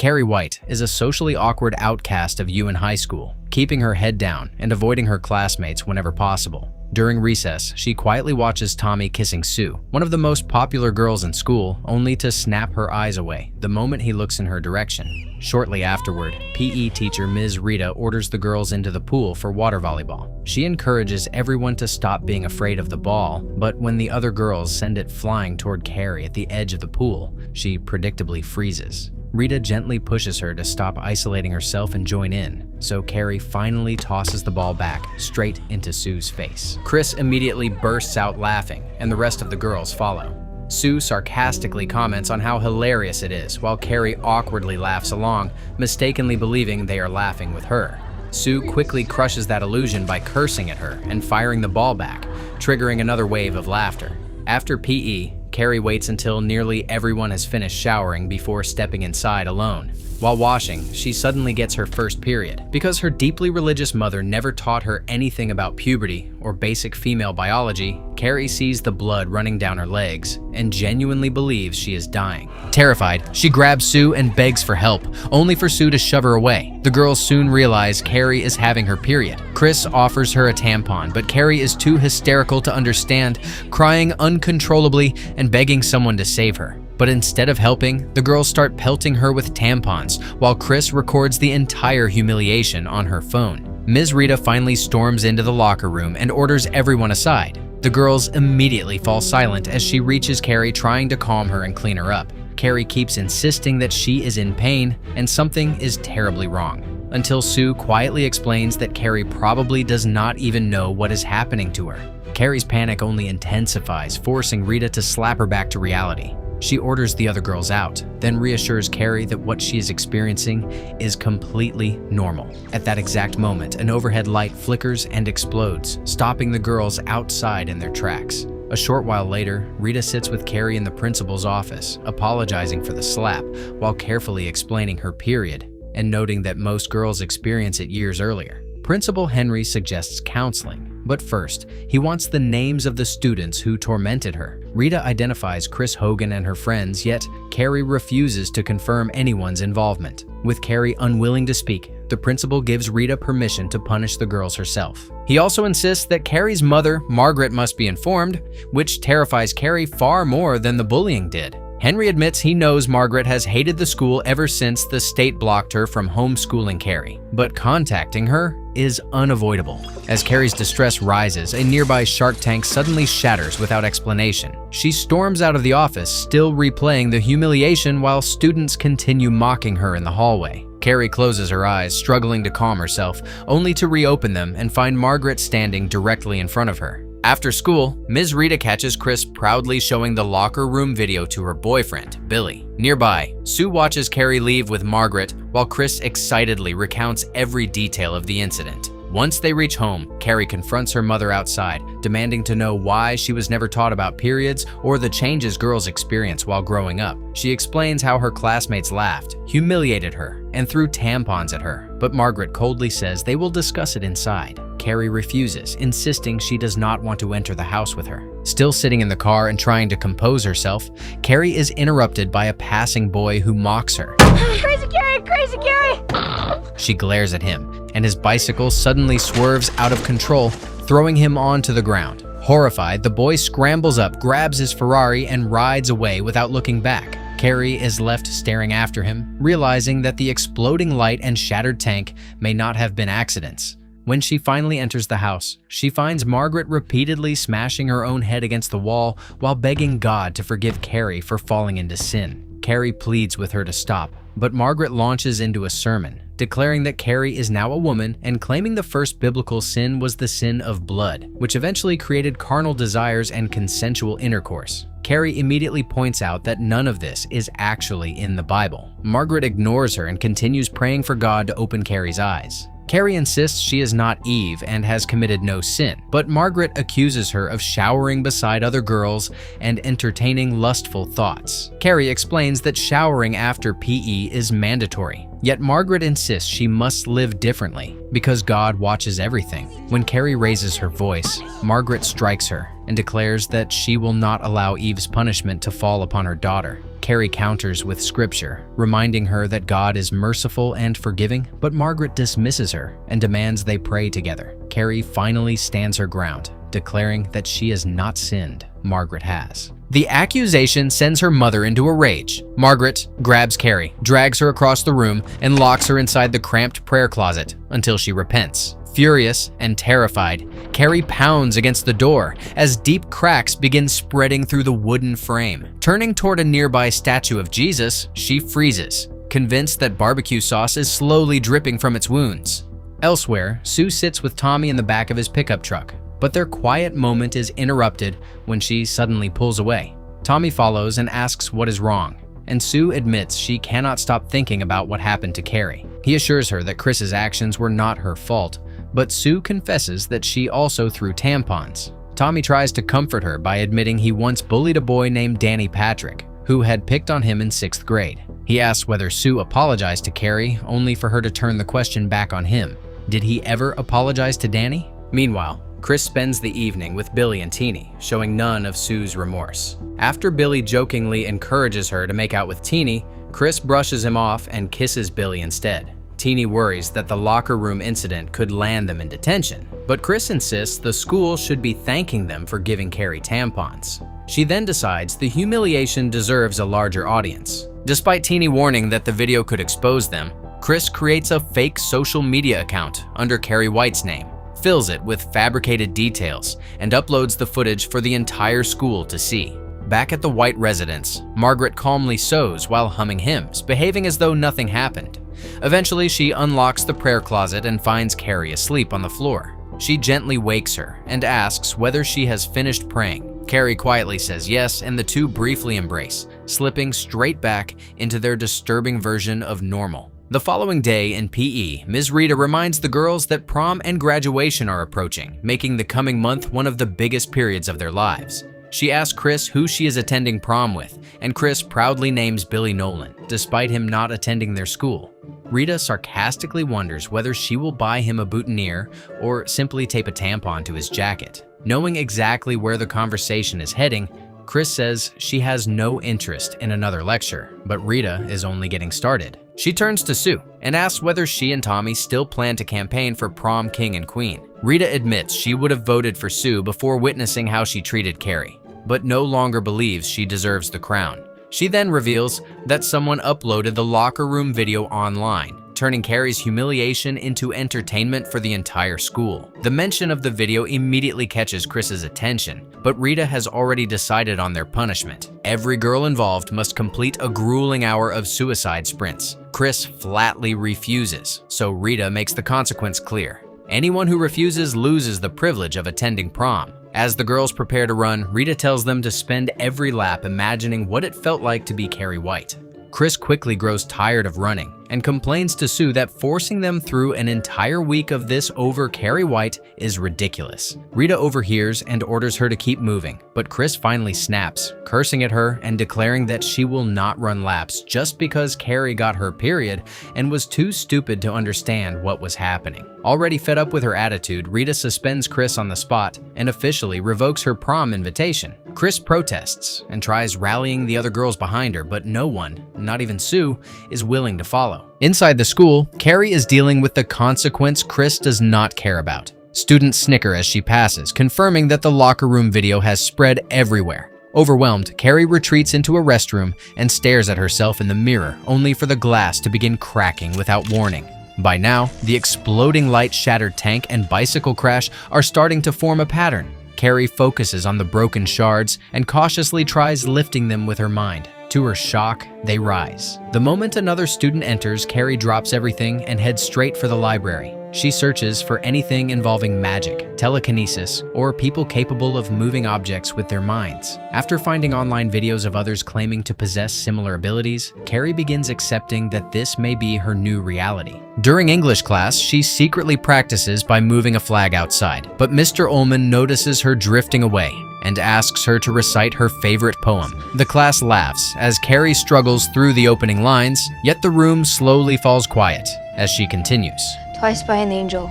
Carrie White is a socially awkward outcast of in high school, keeping her head down and avoiding her classmates whenever possible. During recess, she quietly watches Tommy kissing Sue, one of the most popular girls in school, only to snap her eyes away the moment he looks in her direction. Shortly afterward, PE teacher Ms. Rita orders the girls into the pool for water volleyball. She encourages everyone to stop being afraid of the ball, but when the other girls send it flying toward Carrie at the edge of the pool, she predictably freezes. Rita gently pushes her to stop isolating herself and join in, so Carrie finally tosses the ball back straight into Sue's face. Chris immediately bursts out laughing, and the rest of the girls follow. Sue sarcastically comments on how hilarious it is, while Carrie awkwardly laughs along, mistakenly believing they are laughing with her. Sue quickly crushes that illusion by cursing at her and firing the ball back, triggering another wave of laughter. After PE, Carrie waits until nearly everyone has finished showering before stepping inside alone. While washing, she suddenly gets her first period. Because her deeply religious mother never taught her anything about puberty or basic female biology, Carrie sees the blood running down her legs and genuinely believes she is dying. Terrified, she grabs Sue and begs for help, only for Sue to shove her away. The girls soon realize Carrie is having her period. Chris offers her a tampon, but Carrie is too hysterical to understand, crying uncontrollably and begging someone to save her. But instead of helping, the girls start pelting her with tampons, while Chris records the entire humiliation on her phone. Ms. Rita finally storms into the locker room and orders everyone aside. The girls immediately fall silent as she reaches Carrie, trying to calm her and clean her up. Carrie keeps insisting that she is in pain and something is terribly wrong, until Sue quietly explains that Carrie probably does not even know what is happening to her. Carrie's panic only intensifies, forcing Rita to slap her back to reality. She orders the other girls out, then reassures Carrie that what she is experiencing is completely normal. At that exact moment, an overhead light flickers and explodes, stopping the girls outside in their tracks. A short while later, Rita sits with Carrie in the principal's office, apologizing for the slap, while carefully explaining her period and noting that most girls experience it years earlier. Principal Henry suggests counseling, but first, he wants the names of the students who tormented her. Rita identifies Chris Hogan and her friends, yet Carrie refuses to confirm anyone's involvement. With Carrie unwilling to speak, the principal gives Rita permission to punish the girls herself. He also insists that Carrie's mother, Margaret, must be informed, which terrifies Carrie far more than the bullying did. Henry admits he knows Margaret has hated the school ever since the state blocked her from homeschooling Carrie, but contacting her is unavoidable. As Carrie's distress rises, a nearby shark tank suddenly shatters without explanation. She storms out of the office, still replaying the humiliation while students continue mocking her in the hallway. Carrie closes her eyes, struggling to calm herself, only to reopen them and find Margaret standing directly in front of her. After school, Ms. Rita catches Chris proudly showing the locker room video to her boyfriend, Billy. Nearby, Sue watches Carrie leave with Margaret while Chris excitedly recounts every detail of the incident. Once they reach home, Carrie confronts her mother outside, demanding to know why she was never taught about periods or the changes girls experience while growing up. She explains how her classmates laughed, humiliated her, and threw tampons at her, but Margaret coldly says they will discuss it inside. Carrie refuses, insisting she does not want to enter the house with her. Still sitting in the car and trying to compose herself, Carrie is interrupted by a passing boy who mocks her. Crazy Carrie! Crazy Carrie! She glares at him, and his bicycle suddenly swerves out of control, throwing him onto the ground. Horrified, the boy scrambles up, grabs his Ferrari, and rides away without looking back. Carrie is left staring after him, realizing that the exploding light and shattered tank may not have been accidents. When she finally enters the house, she finds Margaret repeatedly smashing her own head against the wall while begging God to forgive Carrie for falling into sin. Carrie pleads with her to stop, but Margaret launches into a sermon, declaring that Carrie is now a woman and claiming the first biblical sin was the sin of blood, which eventually created carnal desires and consensual intercourse. Carrie immediately points out that none of this is actually in the Bible. Margaret ignores her and continues praying for God to open Carrie's eyes. Carrie insists she is not Eve and has committed no sin, but Margaret accuses her of showering beside other girls and entertaining lustful thoughts. Carrie explains that showering after PE is mandatory, yet Margaret insists she must live differently because God watches everything. When Carrie raises her voice, Margaret strikes her and declares that she will not allow Eve's punishment to fall upon her daughter. Carrie counters with scripture, reminding her that God is merciful and forgiving, but Margaret dismisses her and demands they pray together. Carrie finally stands her ground, declaring that she has not sinned. Margaret has. The accusation sends her mother into a rage. Margaret grabs Carrie, drags her across the room, and locks her inside the cramped prayer closet until she repents. Furious and terrified, Carrie pounds against the door as deep cracks begin spreading through the wooden frame. Turning toward a nearby statue of Jesus, she freezes, convinced that barbecue sauce is slowly dripping from its wounds. Elsewhere, Sue sits with Tommy in the back of his pickup truck, but their quiet moment is interrupted when she suddenly pulls away. Tommy follows and asks what is wrong, and Sue admits she cannot stop thinking about what happened to Carrie. He assures her that Chris's actions were not her fault, but Sue confesses that she also threw tampons. Tommy tries to comfort her by admitting he once bullied a boy named Danny Patrick, who had picked on him in 6th grade. He asks whether Sue apologized to Carrie, only for her to turn the question back on him. Did he ever apologize to Danny? Meanwhile, Chris spends the evening with Billy and Teeny, showing none of Sue's remorse. After Billy jokingly encourages her to make out with Teeny, Chris brushes him off and kisses Billy instead. Teeny worries that the locker room incident could land them in detention, but Chris insists the school should be thanking them for giving Carrie tampons. She then decides the humiliation deserves a larger audience. Despite Teeny warning that the video could expose them, Chris creates a fake social media account under Carrie White's name, fills it with fabricated details, and uploads the footage for the entire school to see. Back at the White residence, Margaret calmly sews while humming hymns, behaving as though nothing happened. Eventually, she unlocks the prayer closet and finds Carrie asleep on the floor. She gently wakes her and asks whether she has finished praying. Carrie quietly says yes, and the two briefly embrace, slipping straight back into their disturbing version of normal. The following day in PE, Ms. Rita reminds the girls that prom and graduation are approaching, making the coming month one of the biggest periods of their lives. She asks Chris who she is attending prom with, and Chris proudly names Billy Nolan, despite him not attending their school. Rita sarcastically wonders whether she will buy him a boutonniere or simply tape a tampon to his jacket. Knowing exactly where the conversation is heading, Chris says she has no interest in another lecture, but Rita is only getting started. She turns to Sue and asks whether she and Tommy still plan to campaign for prom king and queen. Rita admits she would have voted for Sue before witnessing how she treated Carrie, but no longer believes she deserves the crown. She then reveals that someone uploaded the locker room video online, turning Carrie's humiliation into entertainment for the entire school. The mention of the video immediately catches Chris's attention, but Rita has already decided on their punishment. Every girl involved must complete a grueling hour of suicide sprints. Chris flatly refuses, so Rita makes the consequence clear. Anyone who refuses loses the privilege of attending prom. As the girls prepare to run, Rita tells them to spend every lap imagining what it felt like to be Carrie White. Chris quickly grows tired of running and complains to Sue that forcing them through an entire week of this over Carrie White is ridiculous. Rita overhears and orders her to keep moving, but Chris finally snaps, cursing at her and declaring that she will not run laps just because Carrie got her period and was too stupid to understand what was happening. Already fed up with her attitude, Rita suspends Chris on the spot and officially revokes her prom invitation. Chris protests and tries rallying the other girls behind her, but no one, not even Sue, is willing to follow. Inside the school, Carrie is dealing with the consequence Chris does not care about. Students snicker as she passes, confirming that the locker room video has spread everywhere. Overwhelmed, Carrie retreats into a restroom and stares at herself in the mirror, only for the glass to begin cracking without warning. By now, the exploding light-shattered tank and bicycle crash are starting to form a pattern. Carrie focuses on the broken shards and cautiously tries lifting them with her mind. To her shock, they rise. The moment another student enters, Carrie drops everything and heads straight for the library. She searches for anything involving magic, telekinesis, or people capable of moving objects with their minds. After finding online videos of others claiming to possess similar abilities, Carrie begins accepting that this may be her new reality. During English class, she secretly practices by moving a flag outside, but Mr. Ullman notices her drifting away and asks her to recite her favorite poem. The class laughs as Carrie struggles through the opening lines, yet the room slowly falls quiet as she continues. Twice by an angel,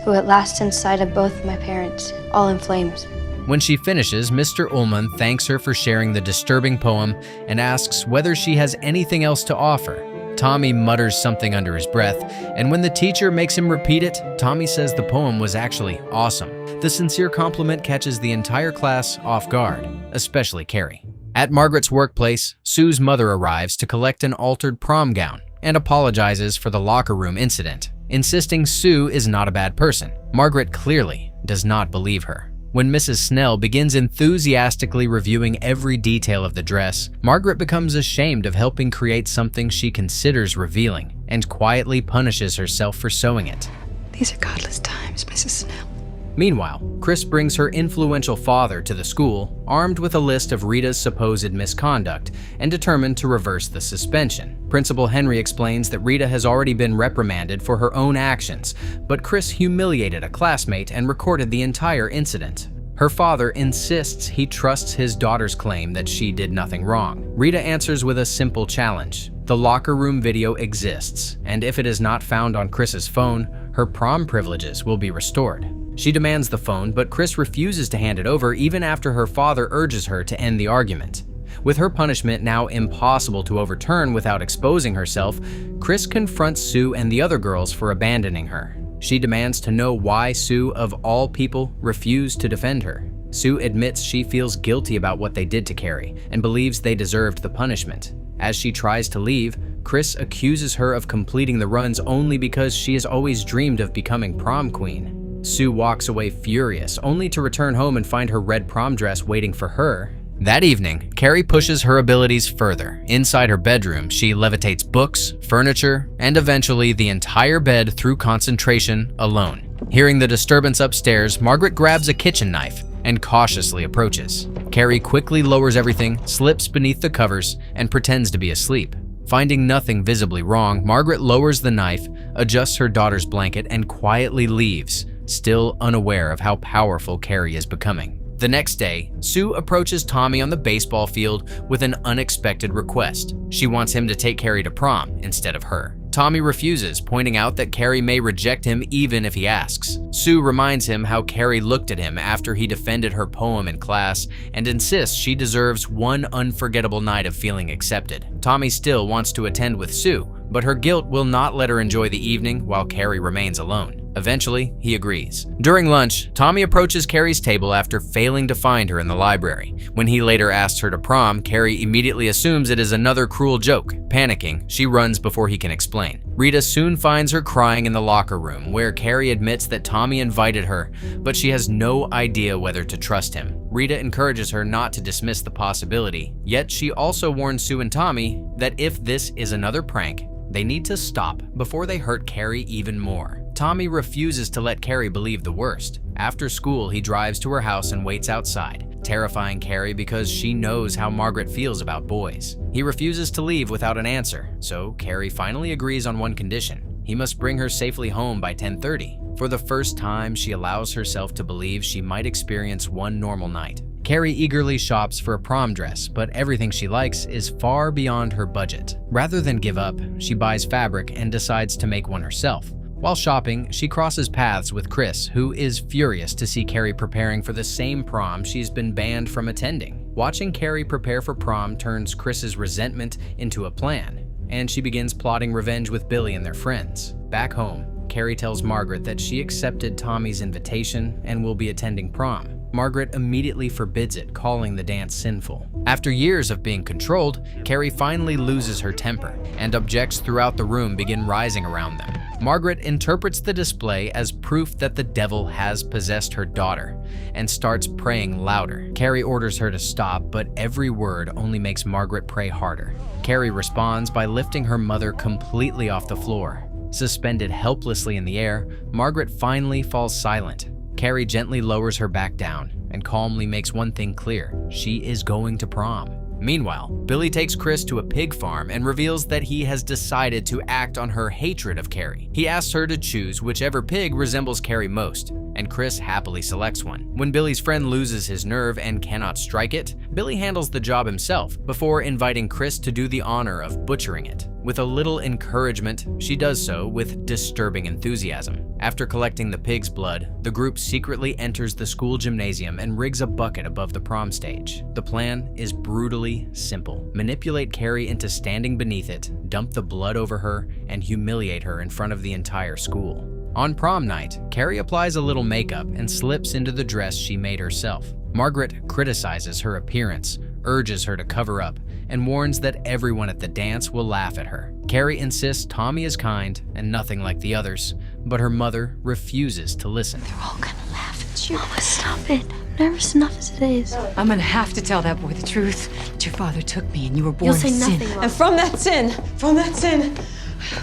who at last inside of both my parents, all in flames. When she finishes, Mr. Ullman thanks her for sharing the disturbing poem and asks whether she has anything else to offer. Tommy mutters something under his breath, and when the teacher makes him repeat it, Tommy says the poem was actually awesome. The sincere compliment catches the entire class off guard, especially Carrie. At Margaret's workplace, Sue's mother arrives to collect an altered prom gown and apologizes for the locker room incident, insisting Sue is not a bad person. Margaret clearly does not believe her. When Mrs. Snell begins enthusiastically reviewing every detail of the dress, Margaret becomes ashamed of helping create something she considers revealing and quietly punishes herself for sewing it. These are godless times, Mrs. Snell. Meanwhile, Chris brings her influential father to the school, armed with a list of Rita's supposed misconduct and determined to reverse the suspension. Principal Henry explains that Rita has already been reprimanded for her own actions, but Chris humiliated a classmate and recorded the entire incident. Her father insists he trusts his daughter's claim that she did nothing wrong. Rita answers with a simple challenge. The locker room video exists, and if it is not found on Chris's phone, her prom privileges will be restored. She demands the phone, but Chris refuses to hand it over even after her father urges her to end the argument. With her punishment now impossible to overturn without exposing herself, Chris confronts Sue and the other girls for abandoning her. She demands to know why Sue, of all people, refused to defend her. Sue admits she feels guilty about what they did to Carrie and believes they deserved the punishment. As she tries to leave, Chris accuses her of completing the runs only because she has always dreamed of becoming prom queen. Sue walks away furious, only to return home and find her red prom dress waiting for her. That evening, Carrie pushes her abilities further. Inside her bedroom, she levitates books, furniture, and eventually the entire bed through concentration alone. Hearing the disturbance upstairs, Margaret grabs a kitchen knife and cautiously approaches. Carrie quickly lowers everything, slips beneath the covers, and pretends to be asleep. Finding nothing visibly wrong, Margaret lowers the knife, adjusts her daughter's blanket, and quietly leaves, still unaware of how powerful Carrie is becoming. The next day, Sue approaches Tommy on the baseball field with an unexpected request. She wants him to take Carrie to prom instead of her. Tommy refuses, pointing out that Carrie may reject him even if he asks. Sue reminds him how Carrie looked at him after he defended her poem in class and insists she deserves one unforgettable night of feeling accepted. Tommy still wants to attend with Sue, but her guilt will not let her enjoy the evening while Carrie remains alone. Eventually, he agrees. During lunch, Tommy approaches Carrie's table after failing to find her in the library. When he later asks her to prom, Carrie immediately assumes it is another cruel joke. Panicking, she runs before he can explain. Rita soon finds her crying in the locker room, where Carrie admits that Tommy invited her, but she has no idea whether to trust him. Rita encourages her not to dismiss the possibility, yet she also warns Sue and Tommy that if this is another prank, they need to stop before they hurt Carrie even more. Tommy refuses to let Carrie believe the worst. After school, he drives to her house and waits outside, terrifying Carrie because she knows how Margaret feels about boys. He refuses to leave without an answer, so Carrie finally agrees on one condition. He must bring her safely home by 10:30. For the first time, she allows herself to believe she might experience one normal night. Carrie eagerly shops for a prom dress, but everything she likes is far beyond her budget. Rather than give up, she buys fabric and decides to make one herself. While shopping, she crosses paths with Chris, who is furious to see Carrie preparing for the same prom she's been banned from attending. Watching Carrie prepare for prom turns Chris's resentment into a plan, and she begins plotting revenge with Billy and their friends. Back home, Carrie tells Margaret that she accepted Tommy's invitation and will be attending prom. Margaret immediately forbids it, calling the dance sinful. After years of being controlled, Carrie finally loses her temper, and objects throughout the room begin rising around them. Margaret interprets the display as proof that the devil has possessed her daughter, and starts praying louder. Carrie orders her to stop, but every word only makes Margaret pray harder. Carrie responds by lifting her mother completely off the floor. Suspended helplessly in the air, Margaret finally falls silent. Carrie gently lowers her back down and calmly makes one thing clear: she is going to prom. Meanwhile, Billy takes Chris to a pig farm and reveals that he has decided to act on her hatred of Carrie. He asks her to choose whichever pig resembles Carrie most, and Chris happily selects one. When Billy's friend loses his nerve and cannot strike it, Billy handles the job himself before inviting Chris to do the honor of butchering it. With a little encouragement, she does so with disturbing enthusiasm. After collecting the pig's blood, the group secretly enters the school gymnasium and rigs a bucket above the prom stage. The plan is brutally simple. Manipulate Carrie into standing beneath it, dump the blood over her, and humiliate her in front of the entire school. On prom night, Carrie applies a little makeup and slips into the dress she made herself. Margaret criticizes her appearance, urges her to cover up, and warns that everyone at the dance will laugh at her. Carrie insists Tommy is kind and nothing like the others, but her mother refuses to listen. They're all gonna laugh at you. Mama, stop it. I'm nervous enough as it is. I'm gonna have to tell that boy the truth. That your father took me and you were born You'll say in sin. nothing, Mom. And from that sin,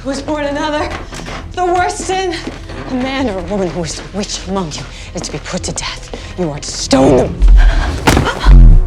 was born another, the worst sin. A man or a woman who is a witch among you is to be put to death. You are to stone them.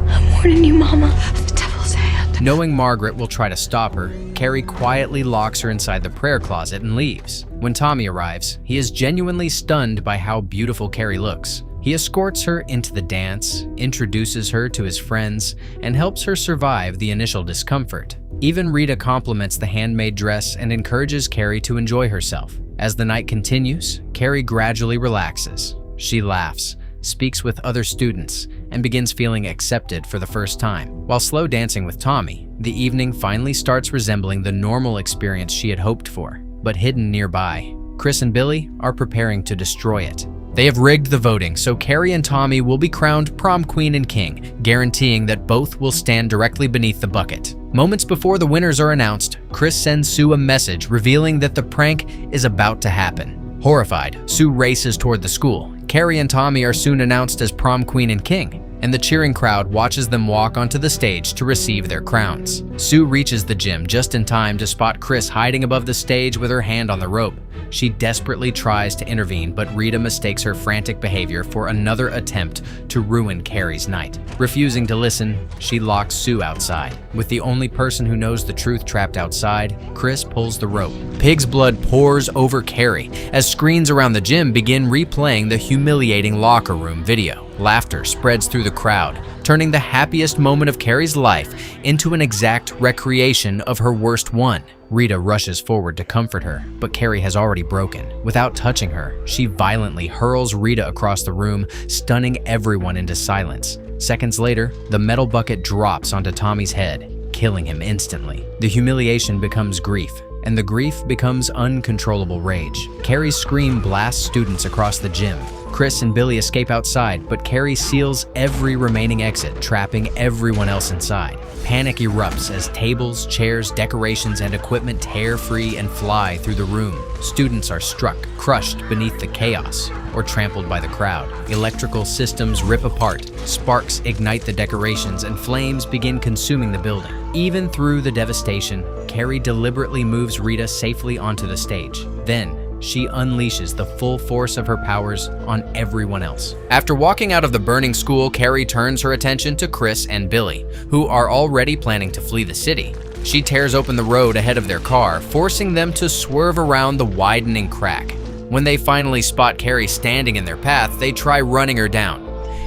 I'm warning you, Mama. The devil's hand. Knowing Margaret will try to stop her, Carrie quietly locks her inside the prayer closet and leaves. When Tommy arrives, he is genuinely stunned by how beautiful Carrie looks. He escorts her into the dance, introduces her to his friends, and helps her survive the initial discomfort. Even Rita compliments the handmade dress and encourages Carrie to enjoy herself. As the night continues, Carrie gradually relaxes. She laughs, speaks with other students, and begins feeling accepted for the first time. While slow dancing with Tommy, the evening finally starts resembling the normal experience she had hoped for. But hidden nearby, Chris and Billy are preparing to destroy it. They have rigged the voting, so Carrie and Tommy will be crowned prom queen and king, guaranteeing that both will stand directly beneath the bucket. Moments before the winners are announced, Chris sends Sue a message revealing that the prank is about to happen. Horrified, Sue races toward the school. Carrie and Tommy are soon announced as prom queen and king, and the cheering crowd watches them walk onto the stage to receive their crowns. Sue reaches the gym just in time to spot Chris hiding above the stage with her hand on the rope. She desperately tries to intervene, but Rita mistakes her frantic behavior for another attempt to ruin Carrie's night. Refusing to listen, she locks Sue outside. With the only person who knows the truth trapped outside, Chris pulls the rope. Pig's blood pours over Carrie as screens around the gym begin replaying the humiliating locker room video. Laughter spreads through the crowd, turning the happiest moment of Carrie's life into an exact recreation of her worst one. Rita rushes forward to comfort her, but Carrie has already broken. Without touching her, she violently hurls Rita across the room, stunning everyone into silence. Seconds later, the metal bucket drops onto Tommy's head, killing him instantly. The humiliation becomes grief, and the grief becomes uncontrollable rage. Carrie's scream blasts students across the gym. Chris and Billy escape outside, but Carrie seals every remaining exit, trapping everyone else inside. Panic erupts as tables, chairs, decorations, and equipment tear free and fly through the room. Students are struck, crushed beneath the chaos, or trampled by the crowd. Electrical systems rip apart, sparks ignite the decorations, and flames begin consuming the building. Even through the devastation, Carrie deliberately moves Rita safely onto the stage. Then, she unleashes the full force of her powers on everyone else. After walking out of the burning school, Carrie turns her attention to Chris and Billy, who are already planning to flee the city. She tears open the road ahead of their car, forcing them to swerve around the widening crack. When they finally spot Carrie standing in their path, they try running her down.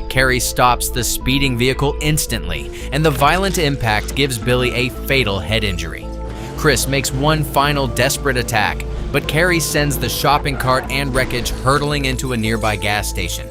Carrie stops the speeding vehicle instantly, and the violent impact gives Billy a fatal head injury. Chris makes one final desperate attack, but Carrie sends the shopping cart and wreckage hurtling into a nearby gas station.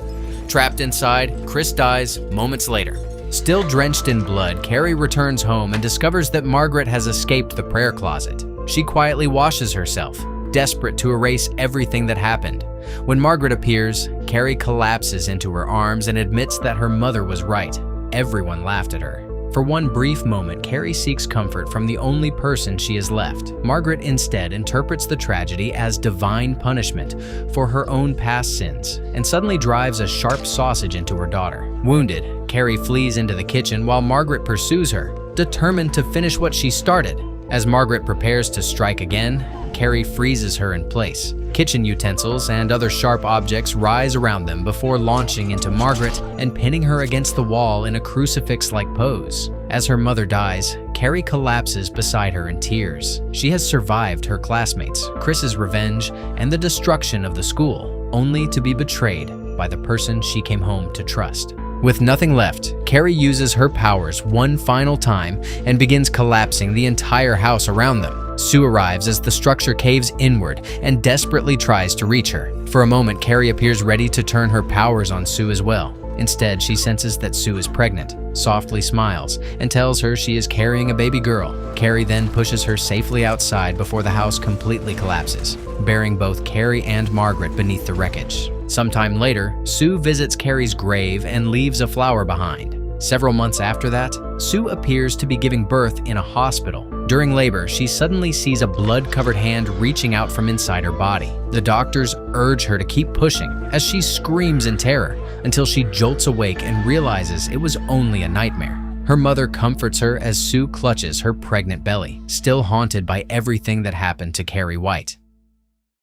Trapped inside, Chris dies moments later. Still drenched in blood, Carrie returns home and discovers that Margaret has escaped the prayer closet. She quietly washes herself, desperate to erase everything that happened. When Margaret appears, Carrie collapses into her arms and admits that her mother was right. Everyone laughed at her. For one brief moment, Carrie seeks comfort from the only person she has left. Margaret instead interprets the tragedy as divine punishment for her own past sins and suddenly drives a sharp sausage into her daughter. Wounded, Carrie flees into the kitchen while Margaret pursues her, determined to finish what she started. As Margaret prepares to strike again, Carrie freezes her in place. Kitchen utensils and other sharp objects rise around them before launching into Margaret and pinning her against the wall in a crucifix-like pose. As her mother dies, Carrie collapses beside her in tears. She has survived her classmates, Chris's revenge, and the destruction of the school, only to be betrayed by the person she came home to trust. With nothing left, Carrie uses her powers one final time and begins collapsing the entire house around them. Sue arrives as the structure caves inward and desperately tries to reach her. For a moment, Carrie appears ready to turn her powers on Sue as well. Instead, she senses that Sue is pregnant, softly smiles, and tells her she is carrying a baby girl. Carrie then pushes her safely outside before the house completely collapses, burying both Carrie and Margaret beneath the wreckage. Sometime later, Sue visits Carrie's grave and leaves a flower behind. Several months after that, Sue appears to be giving birth in a hospital. During labor, she suddenly sees a blood-covered hand reaching out from inside her body. The doctors urge her to keep pushing as she screams in terror until she jolts awake and realizes it was only a nightmare. Her mother comforts her as Sue clutches her pregnant belly, still haunted by everything that happened to Carrie White.